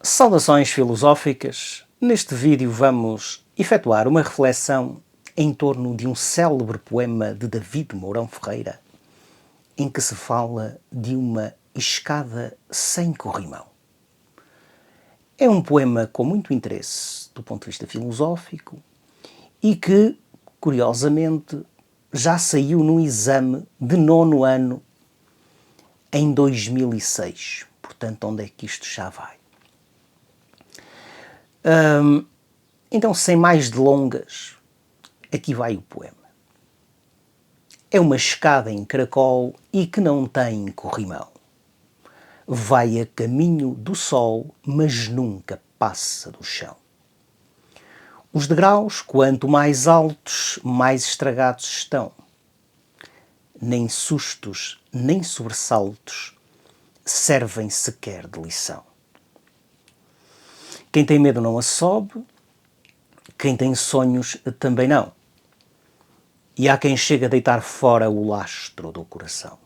Saudações filosóficas. Neste vídeo vamos efetuar uma reflexão em torno de um célebre poema de David Mourão Ferreira, em que se fala de uma escada sem corrimão. É um poema com muito interesse do ponto de vista filosófico e que, curiosamente, já saiu no exame de 9º ano em 2006. Portanto, onde é que isto já vai? Então, sem mais delongas, aqui vai o poema. É uma escada em caracol e que não tem corrimão. Vai a caminho do sol, mas nunca passa do chão. Os degraus, quanto mais altos, mais estragados estão. Nem sustos, nem sobressaltos servem sequer de lição. Quem tem medo não a sobe, quem tem sonhos também não. E há quem chega a deitar fora o lastro do coração.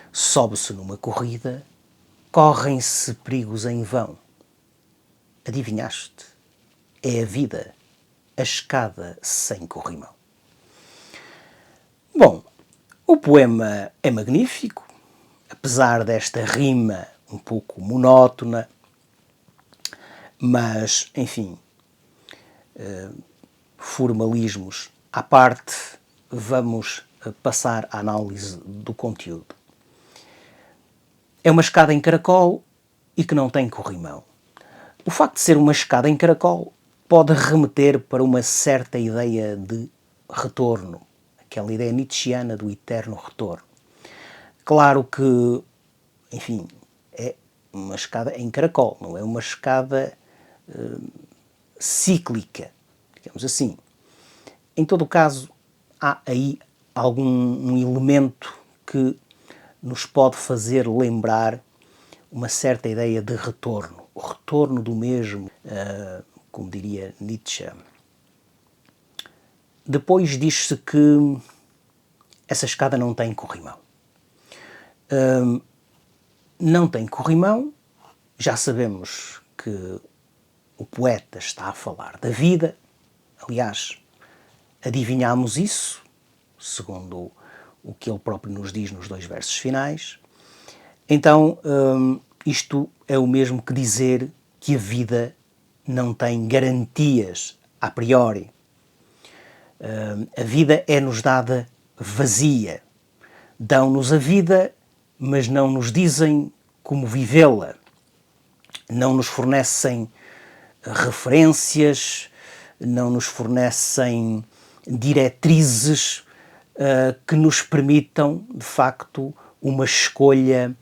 Sobe-se numa corrida, correm-se perigos em vão. Adivinhaste? É a vida, a escada sem corrimão. Bom, o poema é magnífico, apesar desta rima um pouco monótona, mas, enfim, formalismos à parte, vamos passar à análise do conteúdo. É uma escada em caracol e que não tem corrimão. O facto de ser uma escada em caracol pode remeter para uma certa ideia de retorno, aquela ideia nietzschiana do eterno retorno. Claro que, enfim, é uma escada em caracol, não é uma escada cíclica, digamos assim. Em todo o caso, há aí algum elemento que nos pode fazer lembrar uma certa ideia de retorno, o retorno do mesmo, como diria Nietzsche. Depois diz-se que essa escada não tem corrimão. Não tem corrimão, já sabemos que o poeta está a falar da vida, aliás, adivinhamos isso, segundo o que ele próprio nos diz nos 2 versos finais. Então, isto é o mesmo que dizer que a vida não tem garantias a priori. A vida é-nos dada vazia. Dão-nos a vida, mas não nos dizem como vivê-la. Não nos fornecem referências, não nos fornecem diretrizes que nos permitam, de facto, uma escolha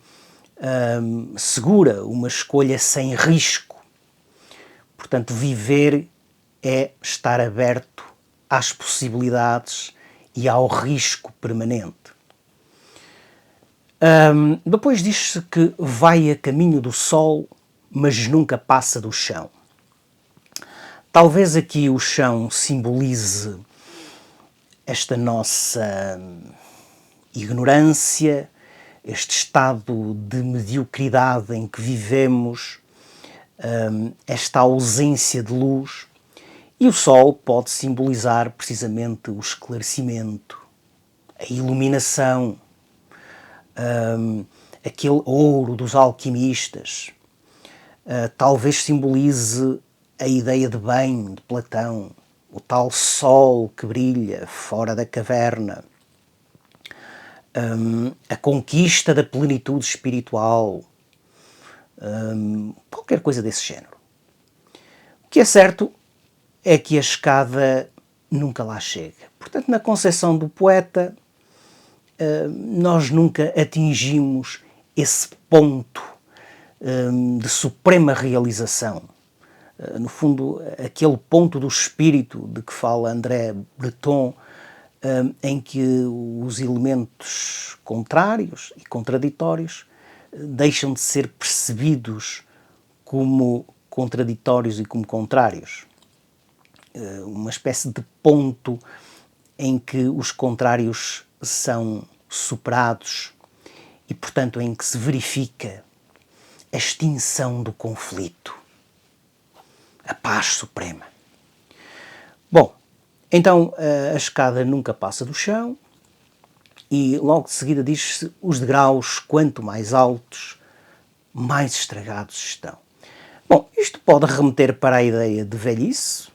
segura, uma escolha sem risco. Portanto, viver é estar aberto às possibilidades e ao risco permanente. Depois diz-se que vai a caminho do sol, mas nunca passa do chão. Talvez aqui o chão simbolize esta nossa ignorância, este estado de mediocridade em que vivemos, esta ausência de luz. E o sol pode simbolizar precisamente o esclarecimento, a iluminação, aquele ouro dos alquimistas. Talvez simbolize a ideia de bem de Platão, o tal sol que brilha fora da caverna, a conquista da plenitude espiritual, qualquer coisa desse género. O que é certo é que a escada nunca lá chega. Portanto, na concepção do poeta, nós nunca atingimos esse ponto de suprema realização. No fundo, aquele ponto do espírito de que fala André Breton, em que os elementos contrários e contraditórios deixam de ser percebidos como contraditórios e como contrários. Uma espécie de ponto em que os contrários são superados e, portanto, em que se verifica a extinção do conflito, a paz suprema. Bom, então a escada nunca passa do chão e logo de seguida diz-se os degraus, quanto mais altos, mais estragados estão. Bom, isto pode remeter para a ideia de velhice,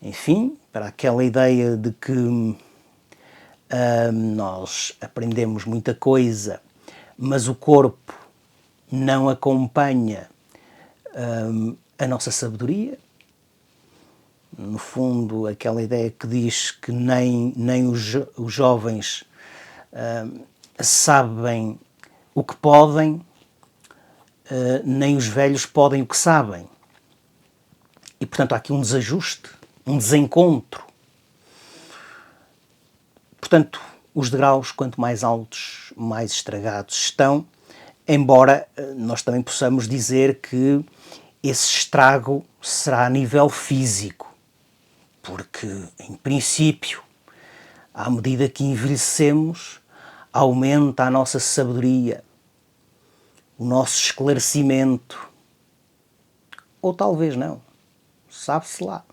enfim, para aquela ideia de que nós aprendemos muita coisa, mas o corpo não acompanha a nossa sabedoria. No fundo, aquela ideia que diz que nem os jovens sabem o que podem, nem os velhos podem o que sabem. E, portanto, há aqui um desajuste, um desencontro. Portanto, os degraus, quanto mais altos, mais estragados estão, embora nós também possamos dizer que esse estrago será a nível físico, porque, em princípio, à medida que envelhecemos, aumenta a nossa sabedoria, o nosso esclarecimento, ou talvez não, sabe-se lá.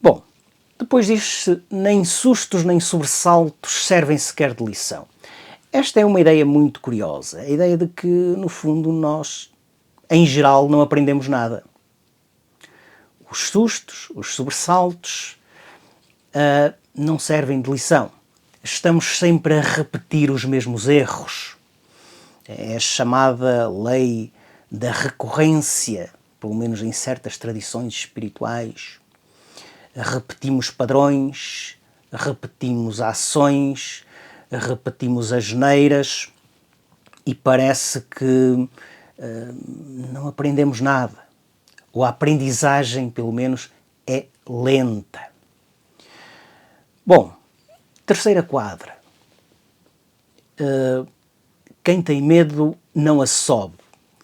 Bom, depois diz-se, nem sustos nem sobressaltos servem sequer de lição. Esta é uma ideia muito curiosa, a ideia de que, no fundo, nós, em geral, não aprendemos nada. Os sustos, os sobressaltos, não servem de lição. Estamos sempre a repetir os mesmos erros. É a chamada lei da recorrência, pelo menos em certas tradições espirituais. Repetimos padrões, repetimos ações, repetimos asneiras e parece que não aprendemos nada. Ou a aprendizagem, pelo menos, é lenta. Bom, terceira quadra. Quem tem medo não a sobe.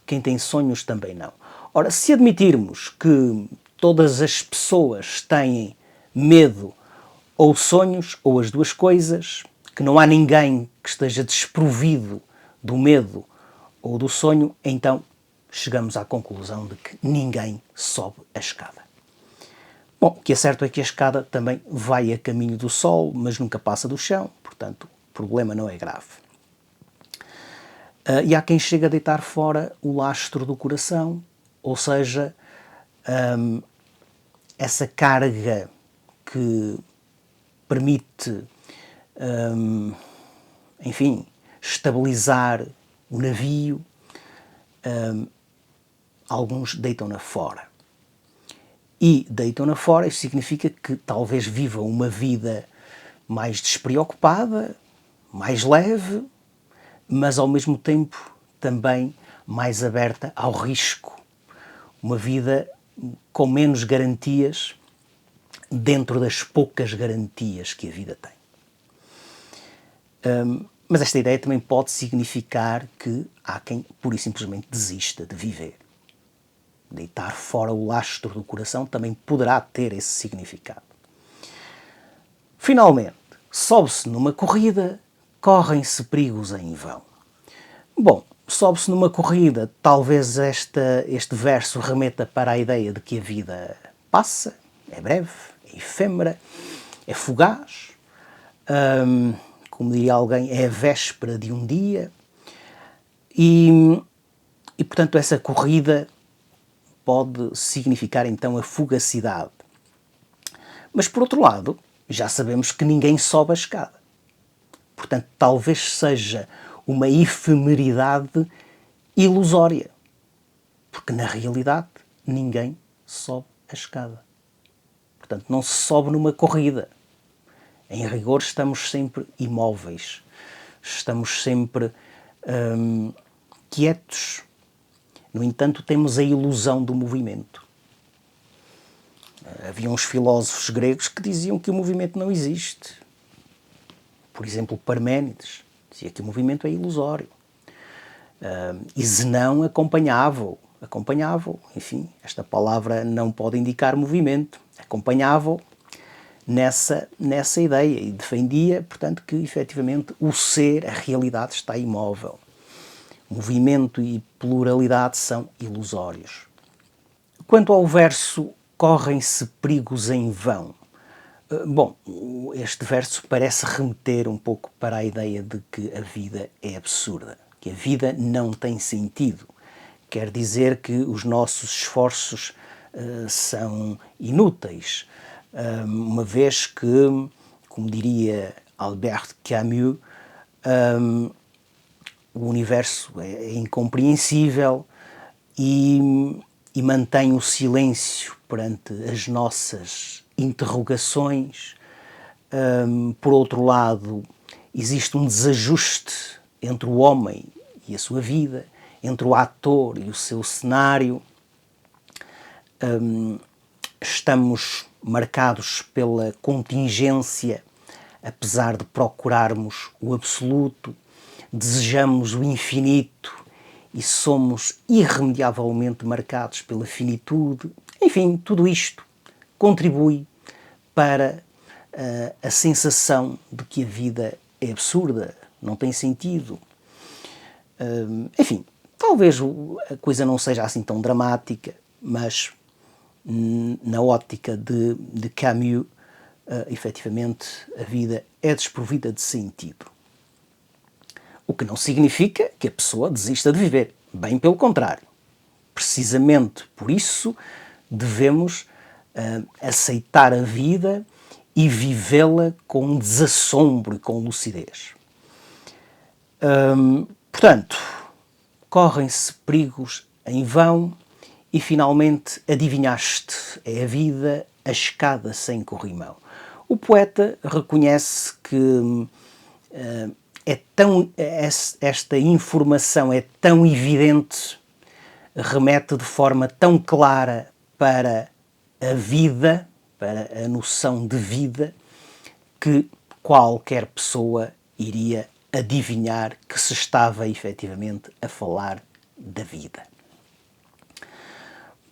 Quem tem sonhos também não. Ora, se admitirmos que todas as pessoas têm medo ou sonhos, ou as duas coisas, que não há ninguém que esteja desprovido do medo ou do sonho, então chegamos à conclusão de que ninguém sobe a escada. Bom, o que é certo é que a escada também vai a caminho do sol, mas nunca passa do chão, portanto, o problema não é grave. E há quem chegue a deitar fora o lastro do coração, ou seja, essa carga que permite, enfim, estabilizar o navio, alguns deitam-na fora. E deitam-na fora, isso significa que talvez vivam uma vida mais despreocupada, mais leve, mas ao mesmo tempo também mais aberta ao risco. Uma vida com menos garantias dentro das poucas garantias que a vida tem. Mas esta ideia também pode significar que há quem pura e simplesmente desista de viver. Deitar fora o lastro do coração também poderá ter esse significado. Finalmente, sobe-se numa corrida, correm-se perigos em vão. Bom, sobe-se numa corrida, talvez este verso remeta para a ideia de que a vida passa, é breve, é efêmera, é fugaz, como diria alguém, é a véspera de um dia, e portanto essa corrida pode significar então a fugacidade. Mas por outro lado, já sabemos que ninguém sobe a escada. Portanto, talvez seja uma efemeridade ilusória. Porque na realidade ninguém sobe a escada. Portanto, não se sobe numa corrida. Em rigor, estamos sempre imóveis. Estamos sempre quietos. No entanto, temos a ilusão do movimento. Havia uns filósofos gregos que diziam que o movimento não existe. Por exemplo, Parménides dizia que o movimento é ilusório. E Zenão acompanhava-o. Enfim, esta palavra não pode indicar movimento. Acompanhava-o nessa ideia e defendia, portanto, que efetivamente o ser, a realidade está imóvel. movimento e pluralidade são ilusórios. Quanto ao verso correm-se perigos em vão, bom, este verso parece remeter um pouco para a ideia de que a vida é absurda, que a vida não tem sentido. Quer dizer que os nossos esforços são inúteis, uma vez que, como diria Albert Camus, o universo é incompreensível e mantém o silêncio perante as nossas interrogações. Por outro lado, existe um desajuste entre o homem e a sua vida, entre o ator e o seu cenário. Estamos marcados pela contingência, apesar de procurarmos o absoluto, desejamos o infinito e somos irremediavelmente marcados pela finitude. Enfim, tudo isto contribui para a sensação de que a vida é absurda, não tem sentido. Enfim, talvez a coisa não seja assim tão dramática, mas na ótica de Camus, efetivamente, a vida é desprovida de sentido. O que não significa que a pessoa desista de viver. Bem pelo contrário. Precisamente por isso devemos aceitar a vida e vivê-la com desassombro e com lucidez. Portanto, correm-se perigos em vão e finalmente adivinhaste, é a vida a escada sem corrimão. O poeta reconhece que esta informação é tão evidente, remete de forma tão clara para a vida, para a noção de vida, que qualquer pessoa iria adivinhar que se estava efetivamente a falar da vida.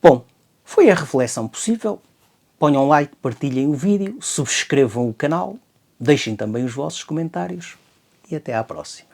Bom, foi a reflexão possível. Ponham like, partilhem o vídeo, subscrevam o canal, deixem também os vossos comentários e até à próxima.